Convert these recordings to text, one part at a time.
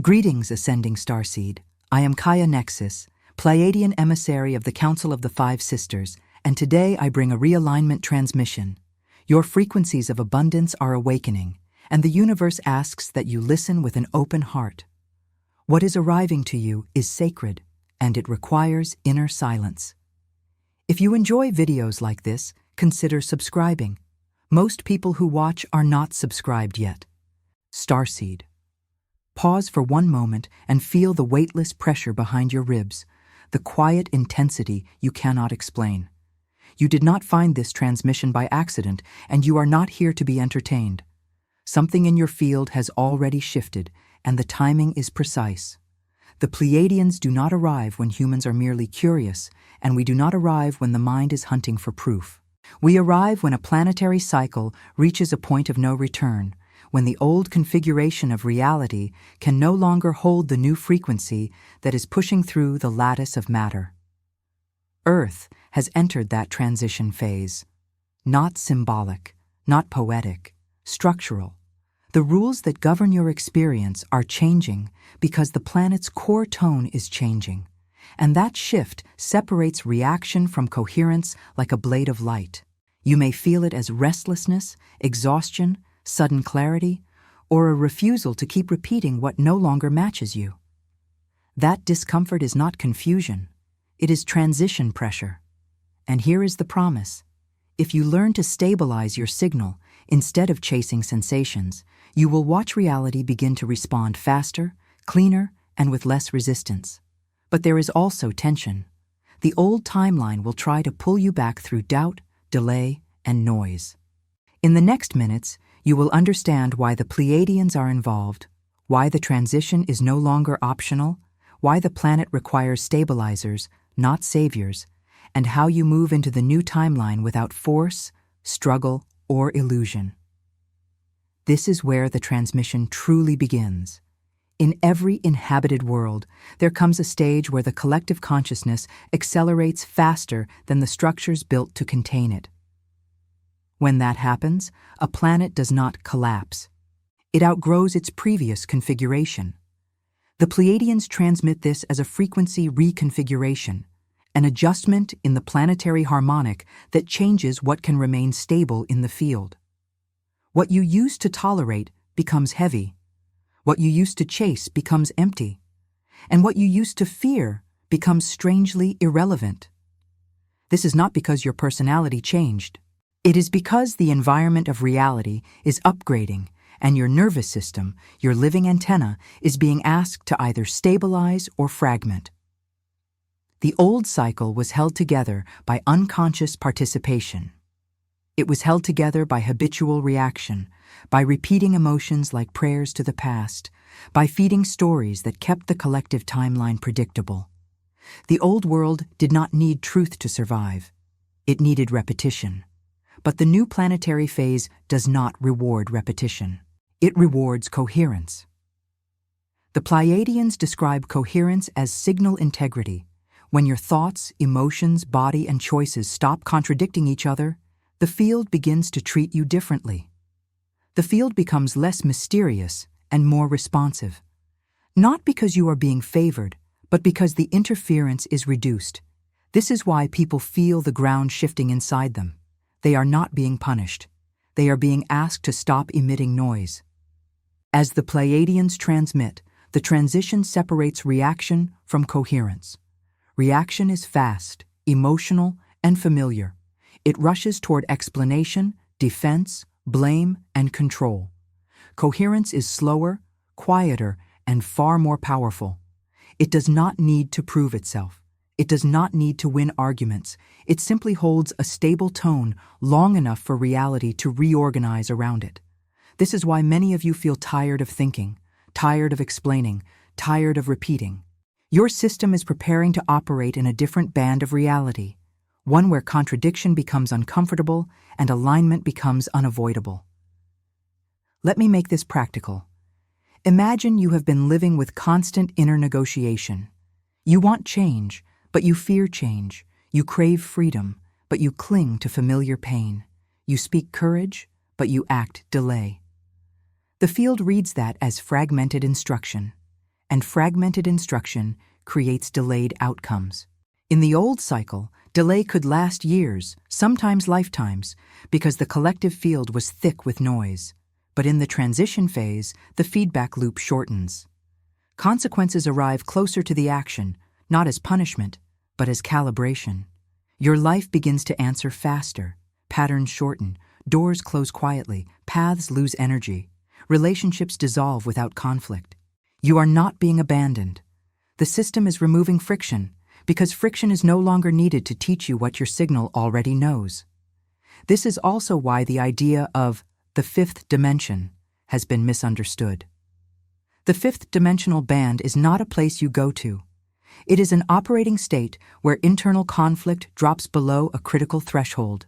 Greetings, Ascending Starseed. I am Kaya Nexus, Pleiadian emissary of the Council of the Five Sisters, and today I bring a realignment transmission. Your frequencies of abundance are awakening, and the universe asks that you listen with an open heart. What is arriving to you is sacred, and it requires inner silence. If you enjoy videos like this, consider subscribing. Most people who watch are not subscribed yet. Starseed. Pause for one moment and feel the weightless pressure behind your ribs, the quiet intensity you cannot explain. You did not find this transmission by accident, and you are not here to be entertained. Something in your field has already shifted, and the timing is precise. The Pleiadians do not arrive when humans are merely curious, and we do not arrive when the mind is hunting for proof. We arrive when a planetary cycle reaches a point of no return, when the old configuration of reality can no longer hold the new frequency that is pushing through the lattice of matter. Earth has entered that transition phase. Not symbolic, not poetic, structural. The rules that govern your experience are changing because the planet's core tone is changing, and that shift separates reaction from coherence like a blade of light. You may feel it as restlessness, exhaustion, sudden clarity, or a refusal to keep repeating what no longer matches you. That discomfort is not confusion, it is transition pressure. And here is the promise. If you learn to stabilize your signal instead of chasing sensations, you will watch reality begin to respond faster, cleaner, and with less resistance. But there is also tension. The old timeline will try to pull you back through doubt, delay, and noise. In the next minutes, you will understand why the Pleiadians are involved, why the transition is no longer optional, why the planet requires stabilizers, not saviors, and how you move into the new timeline without force, struggle, or illusion. This is where the transmission truly begins. In every inhabited world, there comes a stage where the collective consciousness accelerates faster than the structures built to contain it. When that happens, a planet does not collapse. It outgrows its previous configuration. The Pleiadians transmit this as a frequency reconfiguration, an adjustment in the planetary harmonic that changes what can remain stable in the field. What you used to tolerate becomes heavy. What you used to chase becomes empty. And what you used to fear becomes strangely irrelevant. This is not because your personality changed. It is because the environment of reality is upgrading and your nervous system, your living antenna, is being asked to either stabilize or fragment. The old cycle was held together by unconscious participation. It was held together by habitual reaction, by repeating emotions like prayers to the past, by feeding stories that kept the collective timeline predictable. The old world did not need truth to survive. It needed repetition. But the new planetary phase does not reward repetition. It rewards coherence. The Pleiadians describe coherence as signal integrity. When your thoughts, emotions, body, and choices stop contradicting each other, the field begins to treat you differently. The field becomes less mysterious and more responsive. Not because you are being favored, but because the interference is reduced. This is why people feel the ground shifting inside them. They are not being punished. They are being asked to stop emitting noise. As the Pleiadians transmit, the transition separates reaction from coherence. Reaction is fast, emotional, and familiar. It rushes toward explanation, defense, blame, and control. Coherence is slower, quieter, and far more powerful. It does not need to prove itself. It does not need to win arguments. It simply holds a stable tone long enough for reality to reorganize around it. This is why many of you feel tired of thinking, tired of explaining, tired of repeating. Your system is preparing to operate in a different band of reality, one where contradiction becomes uncomfortable and alignment becomes unavoidable. Let me make this practical. Imagine you have been living with constant inner negotiation. You want change, but you fear change. You crave freedom, but you cling to familiar pain. You speak courage, but you act delay. The field reads that as fragmented instruction. and fragmented instruction creates delayed outcomes. In the old cycle, delay could last years, sometimes lifetimes, because the collective field was thick with noise. But in the transition phase, the feedback loop shortens. Consequences arrive closer to the action, not as punishment, but as calibration. Your life begins to answer faster. Patterns shorten, doors close quietly, paths lose energy, relationships dissolve without conflict. You are not being abandoned. The system is removing friction, because friction is no longer needed to teach you what your signal already knows. This is also why the idea of the fifth dimension has been misunderstood. The fifth dimensional band is not a place you go to. It is an operating state where internal conflict drops below a critical threshold.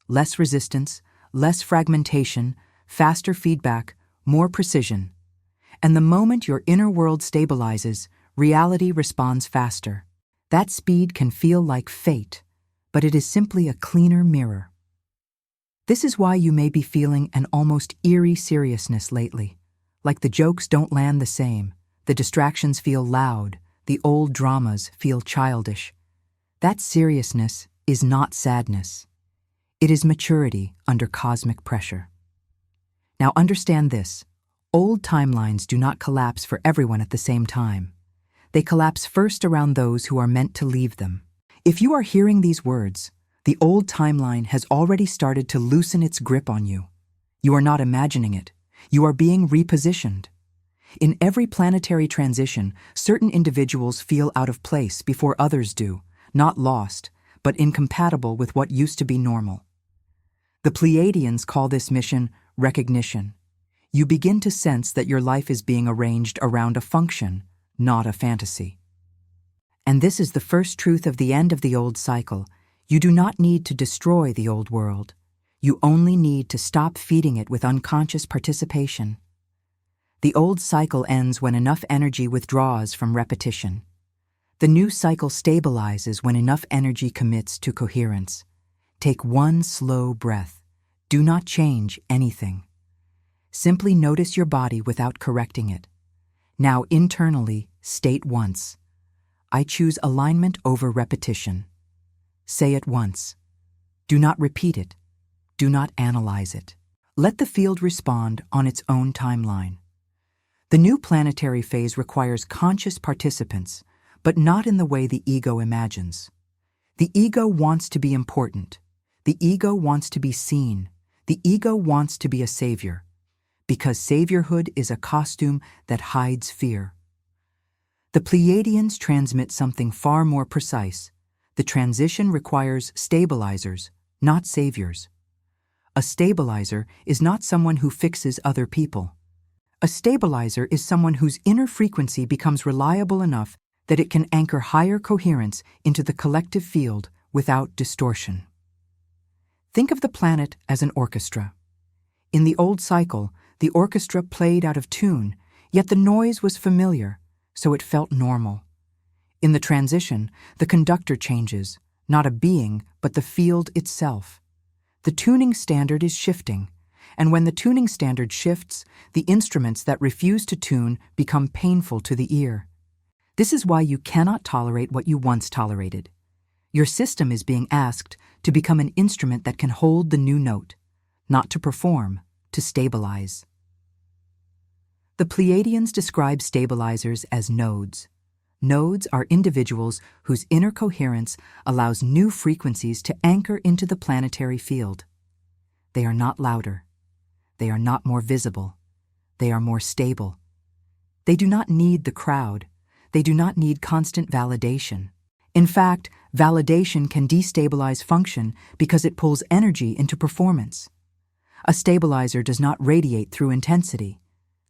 Less resistance, less fragmentation, faster feedback, more precision. And the moment your inner world stabilizes, reality responds faster. That speed can feel like fate, but it is simply a cleaner mirror. This is why you may be feeling an almost eerie seriousness lately. Like the jokes don't land the same, the distractions feel loud, the old dramas feel childish. That seriousness is not sadness. It is maturity under cosmic pressure. Now understand this. Old timelines do not collapse for everyone at the same time. They collapse first around those who are meant to leave them. If you are hearing these words, the old timeline has already started to loosen its grip on you. You are not imagining it. You are being repositioned. In every planetary transition, certain individuals feel out of place before others do, not lost, but incompatible with what used to be normal. The Pleiadians call this mission recognition. You begin to sense that your life is being arranged around a function, not a fantasy. And this is the first truth of the end of the old cycle. You do not need to destroy the old world. You only need to stop feeding it with unconscious participation. The old cycle ends when enough energy withdraws from repetition. The new cycle stabilizes when enough energy commits to coherence. Take one slow breath. Do not change anything. Simply notice your body without correcting it. Now internally, state once, I choose alignment over repetition. Say it once. Do not repeat it. Do not analyze it. Let the field respond on its own timeline. The new planetary phase requires conscious participants, but not in the way the ego imagines. The ego wants to be important. The ego wants to be seen. The ego wants to be a savior, because saviorhood is a costume that hides fear. The Pleiadians transmit something far more precise. The transition requires stabilizers, not saviors. A stabilizer is not someone who fixes other people. A stabilizer is someone whose inner frequency becomes reliable enough that it can anchor higher coherence into the collective field without distortion. Think of the planet as an orchestra. In the old cycle, the orchestra played out of tune, yet the noise was familiar, so it felt normal. In the transition, the conductor changes, not a being, but the field itself. The tuning standard is shifting, and when the tuning standard shifts, the instruments that refuse to tune become painful to the ear. This is why you cannot tolerate what you once tolerated. Your system is being asked to become an instrument that can hold the new note, not to perform, to stabilize. The Pleiadians describe stabilizers as nodes. Nodes are individuals whose inner coherence allows new frequencies to anchor into the planetary field. They are not louder. They are not more visible. They are more stable. They do not need the crowd. They do not need constant validation. In fact, validation can destabilize function because it pulls energy into performance. A stabilizer does not radiate through intensity.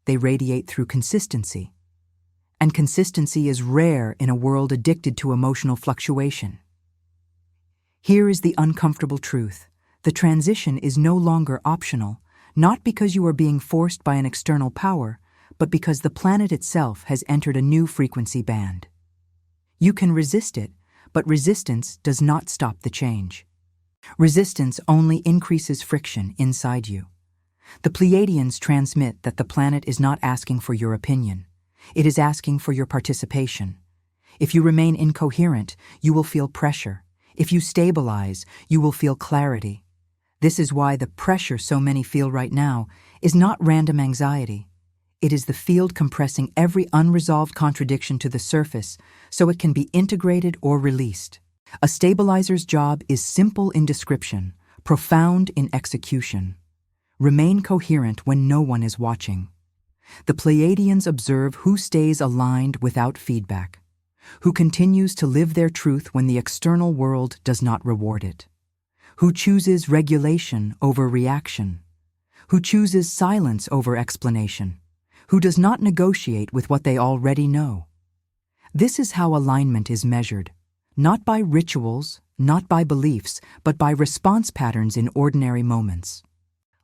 They radiate through consistency. And consistency is rare in a world addicted to emotional fluctuation. Here is the uncomfortable truth. The transition is no longer optional, not because you are being forced by an external power, but because the planet itself has entered a new frequency band. You can resist it, but resistance does not stop the change. Resistance only increases friction inside you. The Pleiadians transmit that the planet is not asking for your opinion. It is asking for your participation. If you remain incoherent, you will feel pressure. If you stabilize, you will feel clarity. This is why the pressure so many feel right now is not random anxiety. It is the field compressing every unresolved contradiction to the surface so it can be integrated or released. A stabilizer's job is simple in description, profound in execution. Remain coherent when no one is watching. The Pleiadians observe who stays aligned without feedback, who continues to live their truth when the external world does not reward it, who chooses regulation over reaction, who chooses silence over explanation, who does not negotiate with what they already know. This is how alignment is measured, not by rituals, not by beliefs, but by response patterns in ordinary moments.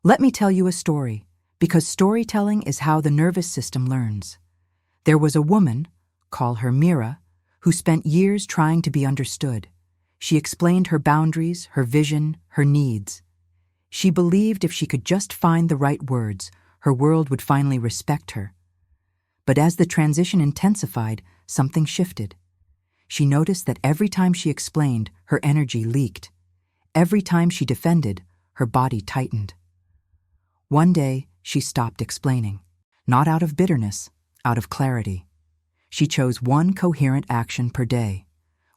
Let me tell you a story, because storytelling is how the nervous system learns. There was a woman, call her Mira, who spent years trying to be understood. She explained her boundaries, her vision, her needs. She believed if she could just find the right words, her world would finally respect her. But as the transition intensified, something shifted. She noticed that every time she explained, her energy leaked. Every time she defended, her body tightened. One day, she stopped explaining, not out of bitterness, out of clarity. She chose one coherent action per day,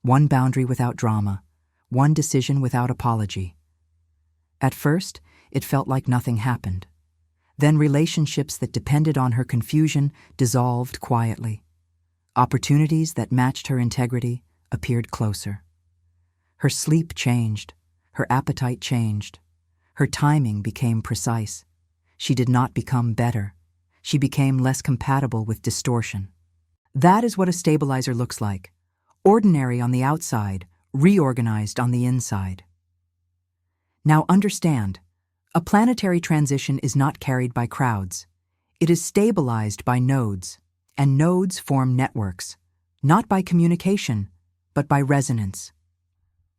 one boundary without drama, one decision without apology. At first, it felt like nothing happened. Then relationships that depended on her confusion dissolved quietly. Opportunities that matched her integrity appeared closer. Her sleep changed, her appetite changed, her timing became precise. She did not become better. She became less compatible with distortion. That is what a stabilizer looks like. Ordinary on the outside, reorganized on the inside. Now understand, a planetary transition is not carried by crowds. It is stabilized by nodes, and nodes form networks, not by communication, but by resonance.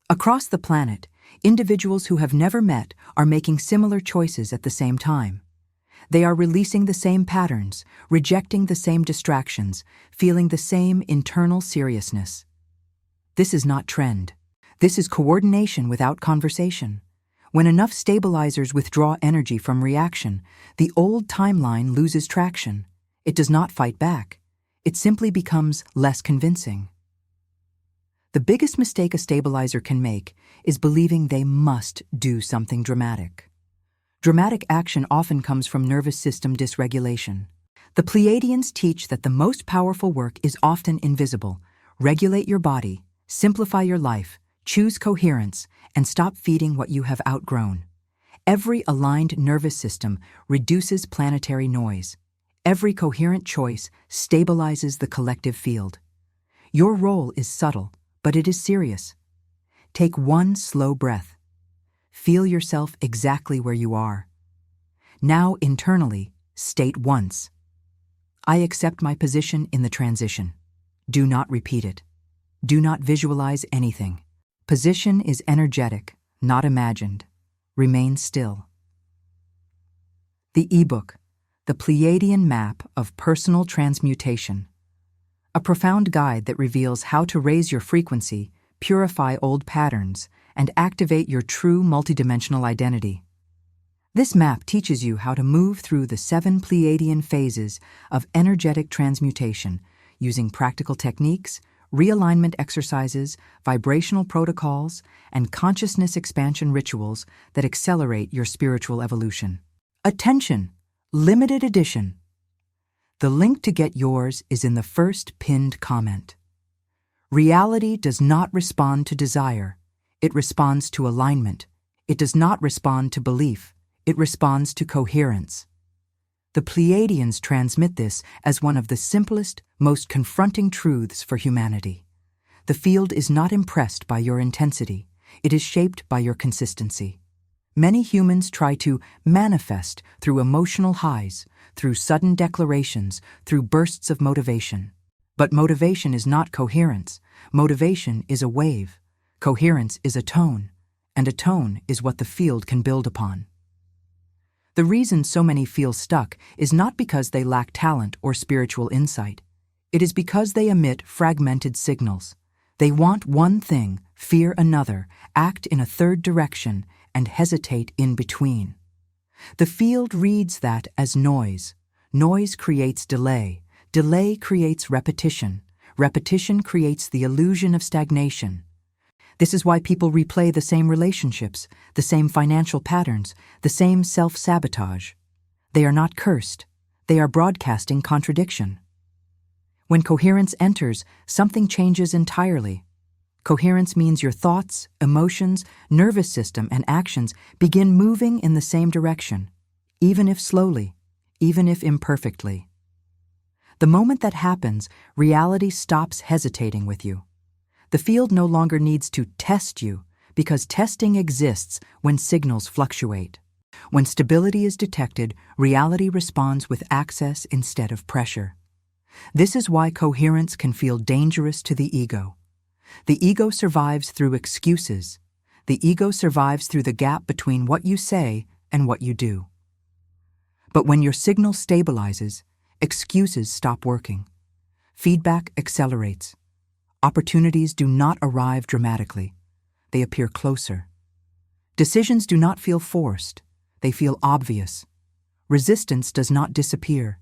Across the planet, individuals who have never met are making similar choices at the same time. They are releasing the same patterns, rejecting the same distractions, feeling the same internal seriousness. This is not trend. This is coordination without conversation. When enough stabilizers withdraw energy from reaction, the old timeline loses traction. It does not fight back. It simply becomes less convincing. The biggest mistake a stabilizer can make is believing they must do something dramatic. Dramatic action often comes from nervous system dysregulation. The Pleiadians teach that the most powerful work is often invisible. Regulate your body, simplify your life, choose coherence, and stop feeding what you have outgrown. Every aligned nervous system reduces planetary noise. Every coherent choice stabilizes the collective field. Your role is subtle, but it is serious. Take one slow breath. Feel yourself exactly where you are. Now, internally, state once, I accept my position in the transition. Do not repeat it. Do not visualize anything. Position is energetic, not imagined. Remain still. The ebook, The Pleiadian Map of Personal Transmutation. A profound guide that reveals how to raise your frequency, purify old patterns, and activate your true multidimensional identity. This map teaches you how to move through the 7 Pleiadian phases of energetic transmutation using practical techniques, realignment exercises, vibrational protocols, and consciousness expansion rituals that accelerate your spiritual evolution. Attention! Limited edition. The link to get yours is in the first pinned comment. Reality does not respond to desire. It responds to alignment. It does not respond to belief. It responds to coherence. The Pleiadians transmit this as one of the simplest, most confronting truths for humanity. The field is not impressed by your intensity. It is shaped by your consistency. Many humans try to manifest through emotional highs, through sudden declarations, through bursts of motivation. But motivation is not coherence. Motivation is a wave. Coherence is a tone, and a tone is what the field can build upon. The reason so many feel stuck is not because they lack talent or spiritual insight. It is because they emit fragmented signals. They want one thing, fear another, act in a third direction, and hesitate in between. The field reads that as noise. Noise creates delay. Delay creates repetition. Repetition creates the illusion of stagnation. This is why people replay the same relationships, the same financial patterns, the same self-sabotage. They are not cursed. They are broadcasting contradiction. When coherence enters, something changes entirely. Coherence means your thoughts, emotions, nervous system, and actions begin moving in the same direction, even if slowly, even if imperfectly. The moment that happens, reality stops hesitating with you. The field no longer needs to test you, because testing exists when signals fluctuate. When stability is detected, reality responds with access instead of pressure. This is why coherence can feel dangerous to the ego. The ego survives through excuses. The ego survives through the gap between what you say and what you do. But when your signal stabilizes, excuses stop working. Feedback accelerates. Opportunities do not arrive dramatically. They appear closer. Decisions do not feel forced. They feel obvious. Resistance does not disappear.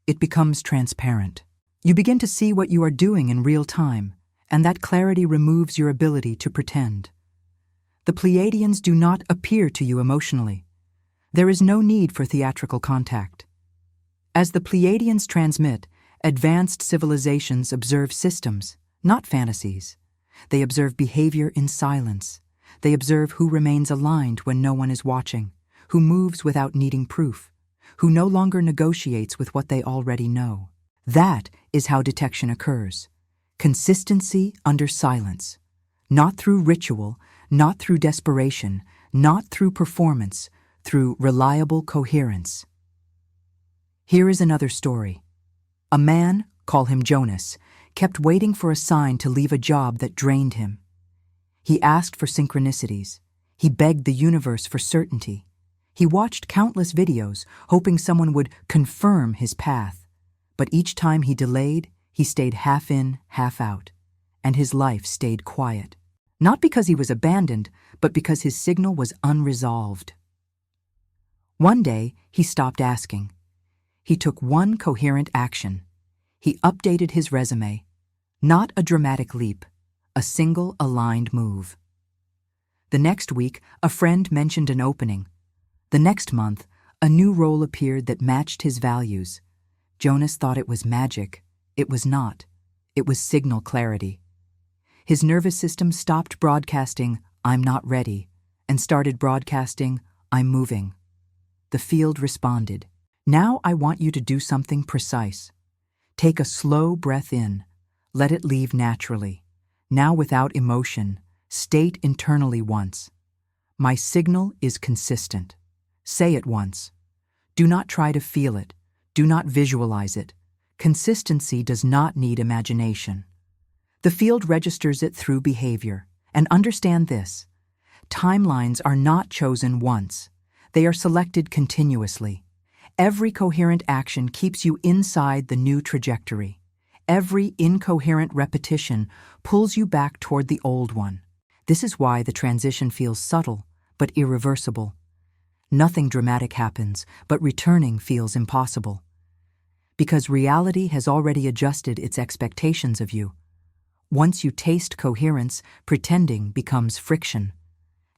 It becomes transparent. You begin to see what you are doing in real time, and that clarity removes your ability to pretend. The Pleiadians do not appear to you emotionally. There is no need for theatrical contact. As the Pleiadians transmit, advanced civilizations observe systems, not fantasies. They observe behavior in silence. They observe who remains aligned when no one is watching, who moves without needing proof, who no longer negotiates with what they already know. That is how detection occurs. Consistency under silence. Not through ritual, not through desperation, not through performance, through reliable coherence. Here is another story. A man, call him Jonas, kept waiting for a sign to leave a job that drained him. He asked for synchronicities. He begged the universe for certainty. He watched countless videos, hoping someone would confirm his path. But each time he delayed, he stayed half in, half out, and his life stayed quiet. Not because he was abandoned, but because his signal was unresolved. One day, he stopped asking. He took one coherent action. He updated his resume. Not a dramatic leap, a single aligned move. The next week, a friend mentioned an opening. The next month, a new role appeared that matched his values. Jonas thought it was magic. It was not. It was signal clarity. His nervous system stopped broadcasting, "I'm not ready," and started broadcasting, "I'm moving." The field responded. Now I want you to do something precise. Take a slow breath in. Let it leave naturally. Now without emotion, state internally once. My signal is consistent. Say it once. Do not try to feel it. Do not visualize it. Consistency does not need imagination. The field registers it through behavior. And understand this. Timelines are not chosen once. They are selected continuously. Every coherent action keeps you inside the new trajectory. Every incoherent repetition pulls you back toward the old one. This is why the transition feels subtle, but irreversible. Nothing dramatic happens, but returning feels impossible. Because reality has already adjusted its expectations of you. Once you taste coherence, pretending becomes friction.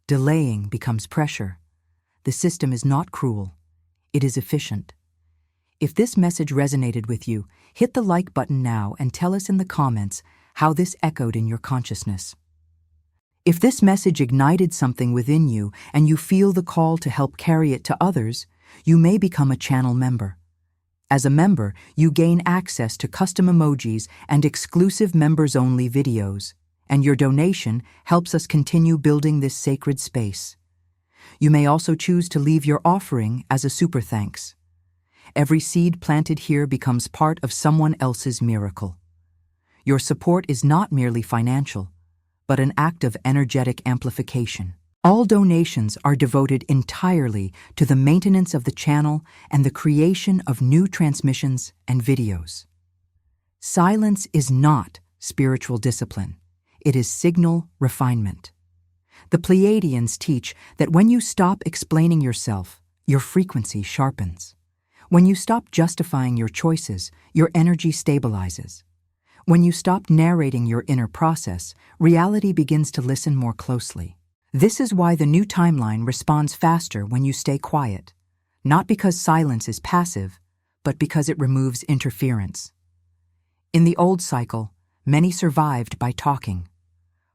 Delaying becomes pressure. The system is not cruel. It is efficient. If this message resonated with you, hit the like button now and tell us in the comments how this echoed in your consciousness. If this message ignited something within you and you feel the call to help carry it to others, you may become a channel member. As a member, you gain access to custom emojis and exclusive members-only videos, and your donation helps us continue building this sacred space. You may also choose to leave your offering as a super thanks. Every seed planted here becomes part of someone else's miracle. Your support is not merely financial, but an act of energetic amplification. All donations are devoted entirely to the maintenance of the channel and the creation of new transmissions and videos. Silence is not spiritual discipline. It is signal refinement. The Pleiadians teach that when you stop explaining yourself, your frequency sharpens. When you stop justifying your choices, your energy stabilizes. When you stop narrating your inner process, reality begins to listen more closely. This is why the new timeline responds faster when you stay quiet. Not because silence is passive, but because it removes interference. In the old cycle, many survived by talking,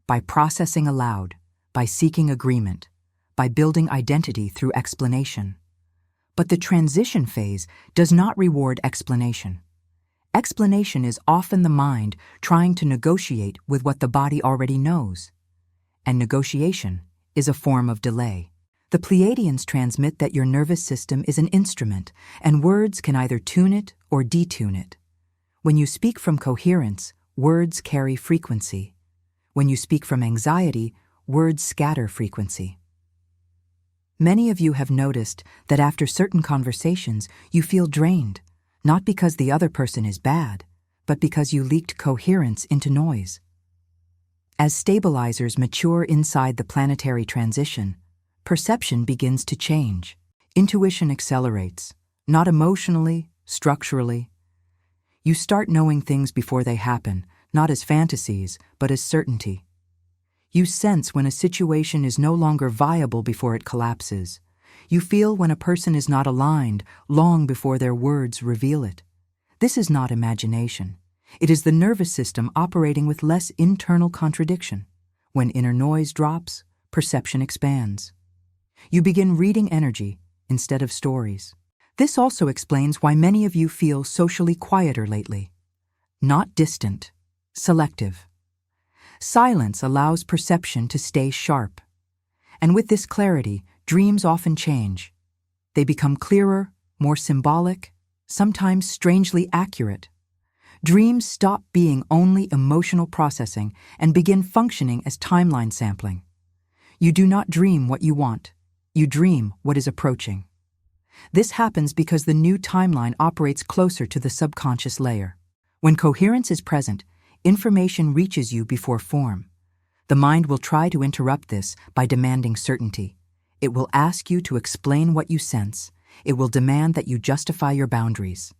by processing aloud, by seeking agreement, by building identity through explanation. But the transition phase does not reward explanation. Explanation is often the mind trying to negotiate with what the body already knows. And negotiation is a form of delay. The Pleiadians transmit that your nervous system is an instrument, and words can either tune it or detune it. When you speak from coherence, words carry frequency. When you speak from anxiety, words scatter frequency. Many of you have noticed that after certain conversations, you feel drained, not because the other person is bad, but because you leaked coherence into noise. As stabilizers mature inside the planetary transition, perception begins to change. Intuition accelerates, not emotionally, structurally. You start knowing things before they happen, not as fantasies, but as certainty. You sense when a situation is no longer viable before it collapses. You feel when a person is not aligned long before their words reveal it. This is not imagination. It is the nervous system operating with less internal contradiction. When inner noise drops, perception expands. You begin reading energy instead of stories. This also explains why many of you feel socially quieter lately. Not distant, selective. Silence allows perception to stay sharp. And with this clarity, dreams often change. They become clearer, more symbolic, sometimes strangely accurate. Dreams stop being only emotional processing and begin functioning as timeline sampling. You do not dream what you want. You dream what is approaching. This happens because the new timeline operates closer to the subconscious layer. When coherence is present, information reaches you before form. The mind will try to interrupt this by demanding certainty. It will ask you to explain what you sense. It will demand that you justify your boundaries.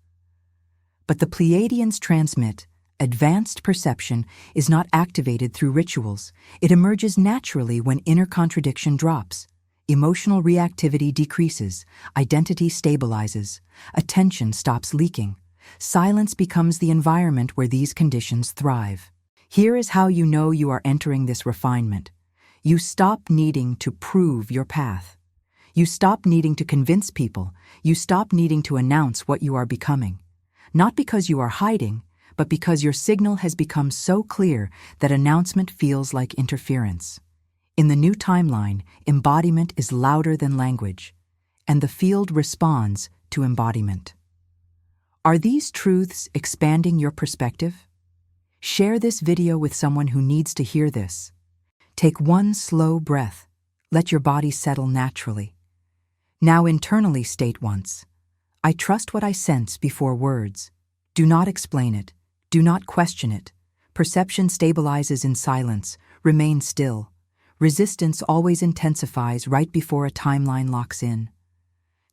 But the Pleiadians transmit, advanced perception is not activated through rituals. It emerges naturally when inner contradiction drops. Emotional reactivity decreases, identity stabilizes, attention stops leaking. Silence becomes the environment where these conditions thrive. Here is how you know you are entering this refinement. You stop needing to prove your path. You stop needing to convince people. You stop needing to announce what you are becoming. Not because you are hiding, but because your signal has become so clear that announcement feels like interference. In the new timeline, embodiment is louder than language, and the field responds to embodiment. Are these truths expanding your perspective? Share this video with someone who needs to hear this. Take one slow breath. Let your body settle naturally. Now internally state once, I trust what I sense before words. Do not explain it. Do not question it. Perception stabilizes in silence. Remain still. Resistance always intensifies right before a timeline locks in.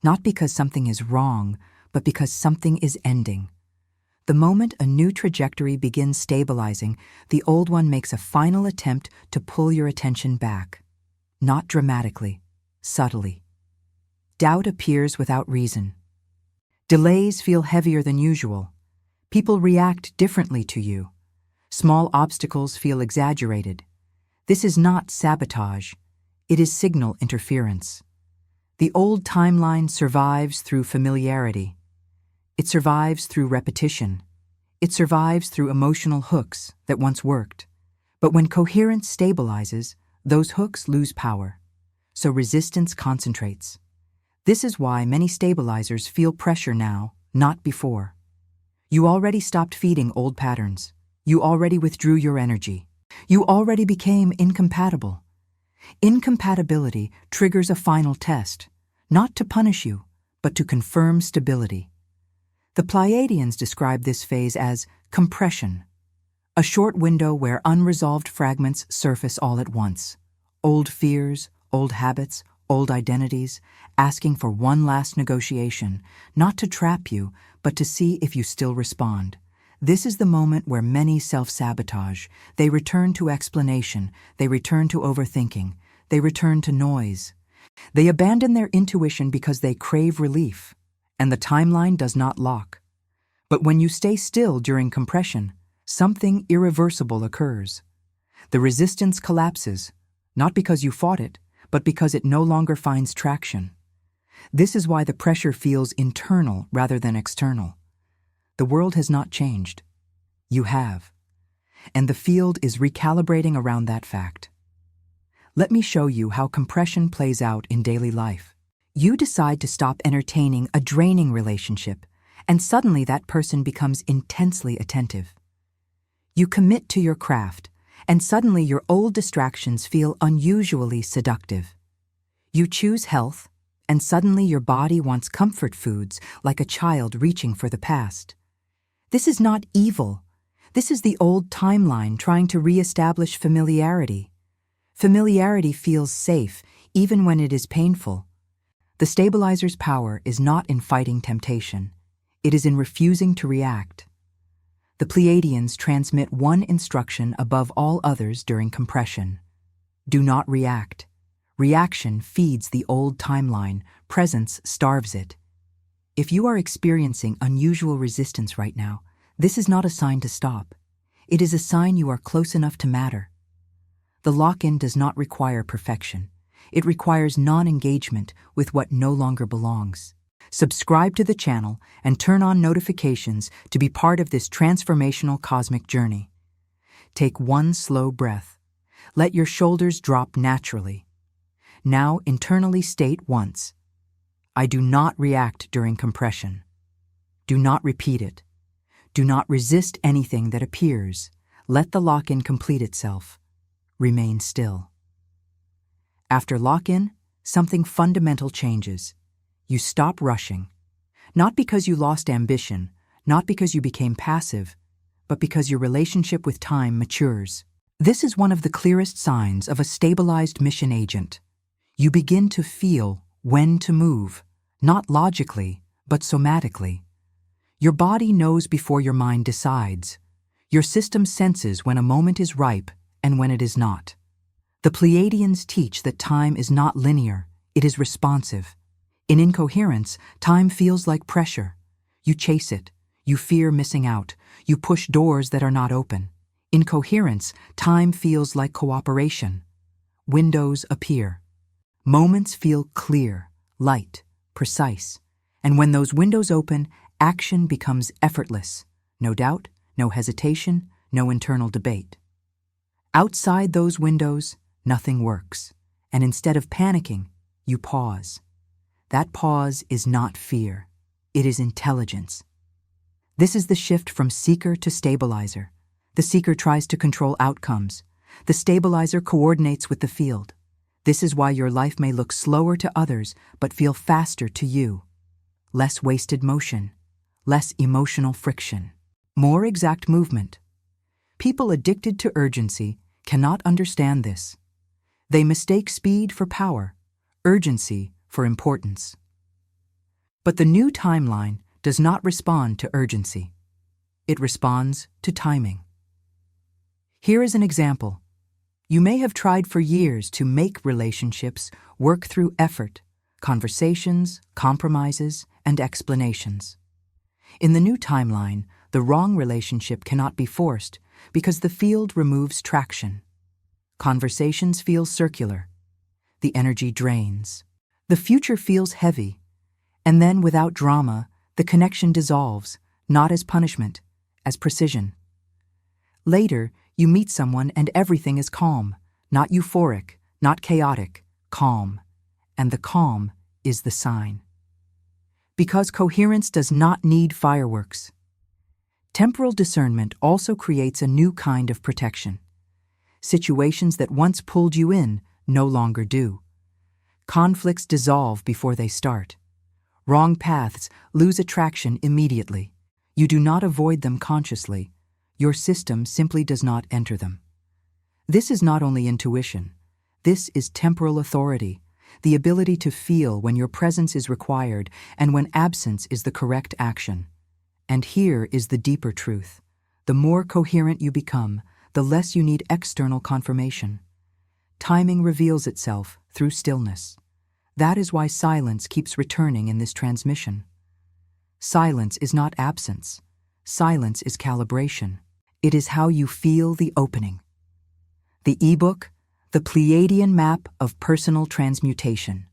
Not because something is wrong, but because something is ending. The moment a new trajectory begins stabilizing, the old one makes a final attempt to pull your attention back. Not dramatically, subtly. Doubt appears without reason. Delays feel heavier than usual. People react differently to you. Small obstacles feel exaggerated. This is not sabotage. It is signal interference. The old timeline survives through familiarity. It survives through repetition. It survives through emotional hooks that once worked. But when coherence stabilizes, those hooks lose power. So resistance concentrates. This is why many stabilizers feel pressure now, not before. You already stopped feeding old patterns. You already withdrew your energy. You already became incompatible. Incompatibility triggers a final test, not to punish you, but to confirm stability. The Pleiadians describe this phase as compression, a short window where unresolved fragments surface all at once. Old fears, old habits, old identities, asking for one last negotiation, not to trap you, but to see if you still respond. This is the moment where many self-sabotage. They return to explanation, they return to overthinking, they return to noise. They abandon their intuition because they crave relief, and the timeline does not lock. But when you stay still during compression, something irreversible occurs. The resistance collapses, not because you fought it, but because it no longer finds traction. This is why the pressure feels internal rather than external. The world has not changed. You have. And the field is recalibrating around that fact. Let me show you how compression plays out in daily life. You decide to stop entertaining a draining relationship, and suddenly that person becomes intensely attentive. You commit to your craft, and suddenly your old distractions feel unusually seductive. You choose health, and suddenly your body wants comfort foods like a child reaching for the past. This is not evil. This is the old timeline trying to re-establish familiarity. Familiarity feels safe, even when it is painful. The stabilizer's power is not in fighting temptation. It is in refusing to react. The Pleiadians transmit one instruction above all others during compression. Do not react. Reaction feeds the old timeline. Presence starves it. If you are experiencing unusual resistance right now, this is not a sign to stop. It is a sign you are close enough to matter. The lock-in does not require perfection. It requires non-engagement with what no longer belongs. Subscribe to the channel and turn on notifications to be part of this transformational cosmic journey. Take one slow breath. Let your shoulders drop naturally. Now internally state once, I do not react during compression. Do not repeat it. Do not resist anything that appears. Let the lock-in complete itself. Remain still. After lock-in, something fundamental changes. You stop rushing. Not because you lost ambition, not because you became passive, but because your relationship with time matures. This is one of the clearest signs of a stabilized mission agent. You begin to feel when to move. Not logically, but somatically. Your body knows before your mind decides. Your system senses when a moment is ripe and when it is not. The Pleiadians teach that time is not linear, it is responsive. In incoherence, time feels like pressure. You chase it, you fear missing out, you push doors that are not open. In coherence, time feels like cooperation. Windows appear. Moments feel clear, light, precise, and when those windows open, action becomes effortless. No doubt, no hesitation, no internal debate. Outside those windows, nothing works, and instead of panicking, you pause. That pause is not fear, it is intelligence. This is the shift from seeker to stabilizer. The seeker tries to control outcomes. The stabilizer coordinates with the field. This is why your life may look slower to others, but feel faster to you. Less wasted motion, less emotional friction, more exact movement. People addicted to urgency cannot understand this. They mistake speed for power, urgency for importance. But the new timeline does not respond to urgency. It responds to timing. Here is an example. You may have tried for years to make relationships work through effort, conversations, compromises, and explanations. In the new timeline, the wrong relationship cannot be forced because the field removes traction. Conversations feel circular. The energy drains. The future feels heavy. And then, without drama, the connection dissolves, not as punishment, as precision. Later, you meet someone and everything is calm, not euphoric, not chaotic, calm. And the calm is the sign. Because coherence does not need fireworks. Temporal discernment also creates a new kind of protection. Situations that once pulled you in no longer do. Conflicts dissolve before they start. Wrong paths lose attraction immediately. You do not avoid them consciously. Your system simply does not enter them. This is not only intuition. This is temporal authority, the ability to feel when your presence is required and when absence is the correct action. And here is the deeper truth. The more coherent you become, the less you need external confirmation. Timing reveals itself through stillness. That is why silence keeps returning in this transmission. Silence is not absence. Silence is calibration. It is how you feel the opening. The ebook, The Pleiadian Map of Personal Transmutation.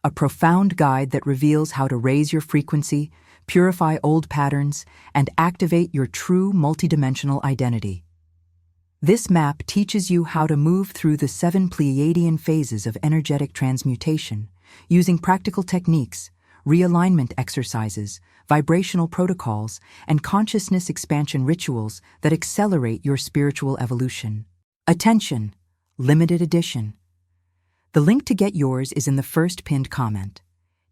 A profound guide that reveals how to raise your frequency, purify old patterns, and activate your true multidimensional identity. This map teaches you how to move through the 7 Pleiadian phases of energetic transmutation, using practical techniques, realignment exercises, vibrational protocols, and consciousness expansion rituals that accelerate your spiritual evolution. Attention! Limited edition. The link to get yours is in the first pinned comment.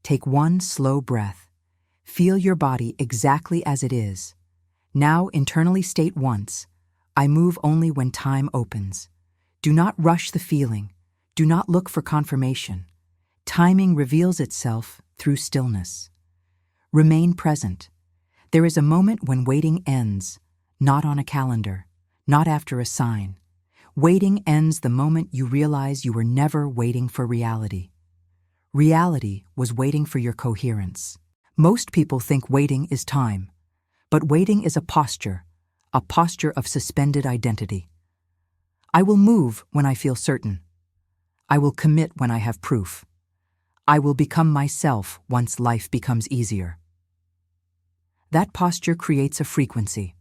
Take one slow breath. Feel your body exactly as it is. Now internally state once, I move only when time opens. Do not rush the feeling. Do not look for confirmation. Timing reveals itself through stillness. Remain present. There is a moment when waiting ends, not on a calendar, not after a sign. Waiting ends the moment you realize you were never waiting for reality. Reality was waiting for your coherence. Most people think waiting is time, but waiting is a posture of suspended identity. I will move when I feel certain. I will commit when I have proof. I will become myself once life becomes easier. That posture creates a frequency,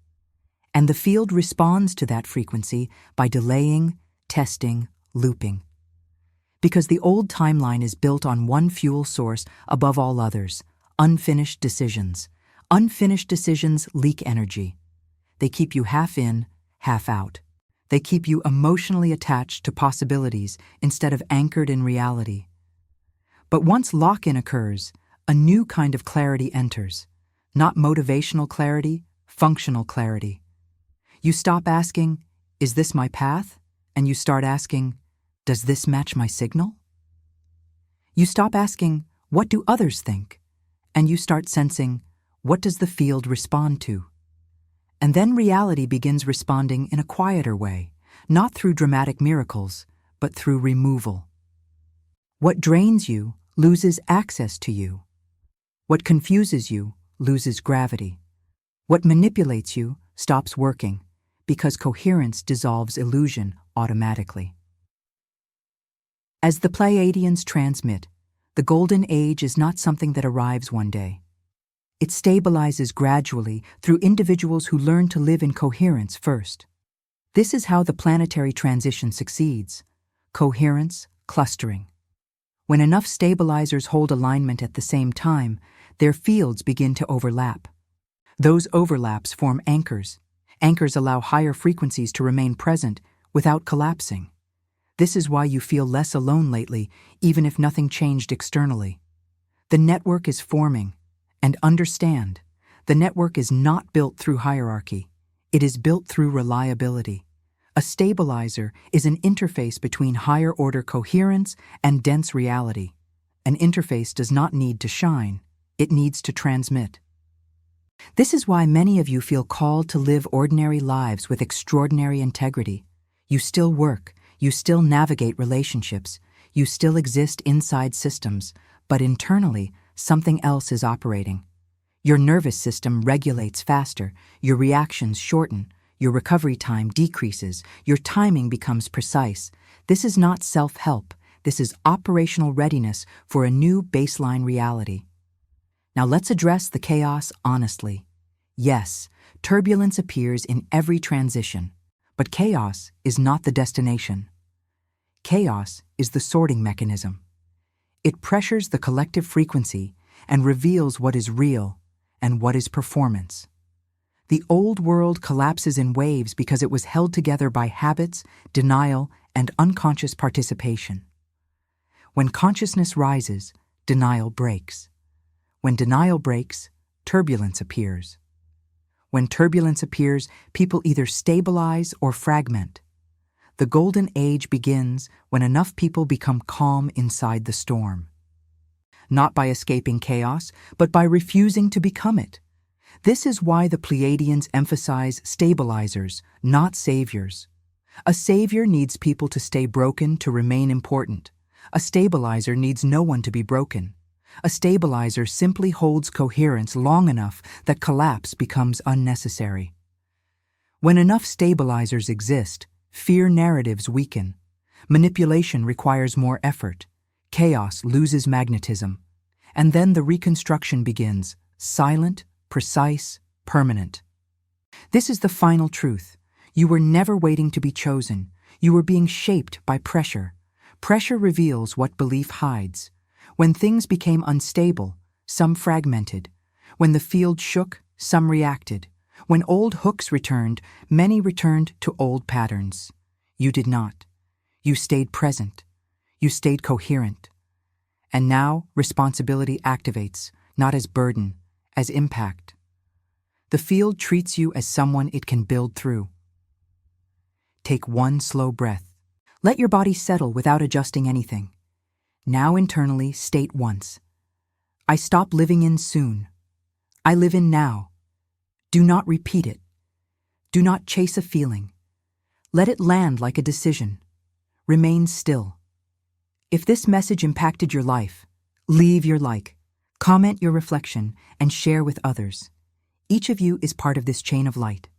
and the field responds to that frequency by delaying, testing, looping. Because the old timeline is built on one fuel source above all others, unfinished decisions. Unfinished decisions leak energy. They keep you half in, half out. They keep you emotionally attached to possibilities instead of anchored in reality. But once lock-in occurs, a new kind of clarity enters. Not motivational clarity, functional clarity. You stop asking, is this my path? And you start asking, does this match my signal? You stop asking, what do others think? And you start sensing, what does the field respond to? And then reality begins responding in a quieter way, not through dramatic miracles, but through removal. What drains you loses access to you. What confuses you loses gravity. What manipulates you stops working, because coherence dissolves illusion automatically. As the Pleiadians transmit, the golden age is not something that arrives one day. It stabilizes gradually through individuals who learn to live in coherence first. This is how the planetary transition succeeds: coherence, clustering. When enough stabilizers hold alignment at the same time, their fields begin to overlap. Those overlaps form anchors. Anchors allow higher frequencies to remain present without collapsing. This is why you feel less alone lately, even if nothing changed externally. The network is forming. And understand, the network is not built through hierarchy. It is built through reliability. A stabilizer is an interface between higher-order coherence and dense reality. An interface does not need to shine. It needs to transmit. This is why many of you feel called to live ordinary lives with extraordinary integrity. You still work. You still navigate relationships. You still exist inside systems. But internally, something else is operating. Your nervous system regulates faster, your reactions shorten, your recovery time decreases, your timing becomes precise. This is not self-help. This is operational readiness for a new baseline reality. Now let's address the chaos honestly. Yes, turbulence appears in every transition, but chaos is not the destination. Chaos is the sorting mechanism. It pressures the collective frequency and reveals what is real and what is performance. The old world collapses in waves because it was held together by habits, denial, and unconscious participation. When consciousness rises, denial breaks. When denial breaks, turbulence appears. When turbulence appears, people either stabilize or fragment. The golden age begins when enough people become calm inside the storm. Not by escaping chaos, but by refusing to become it. This is why the Pleiadians emphasize stabilizers, not saviors. A savior needs people to stay broken to remain important. A stabilizer needs no one to be broken. A stabilizer simply holds coherence long enough that collapse becomes unnecessary. When enough stabilizers exist, fear narratives weaken. Manipulation requires more effort. Chaos loses magnetism. And then the reconstruction begins, silent, precise, permanent. This is the final truth. You were never waiting to be chosen. You were being shaped by pressure. Pressure reveals what belief hides. When things became unstable, some fragmented. When the field shook, some reacted. When old hooks returned, many returned to old patterns. You did not. You stayed present. You stayed coherent. And now responsibility activates, not as burden, as impact. The field treats you as someone it can build through. Take one slow breath. Let your body settle without adjusting anything. Now internally state once, I stop living in soon. I live in now. Do not repeat it. Do not chase a feeling. Let it land like a decision. Remain still. If this message impacted your life, leave your like, comment your reflection, and share with others. Each of you is part of this chain of light.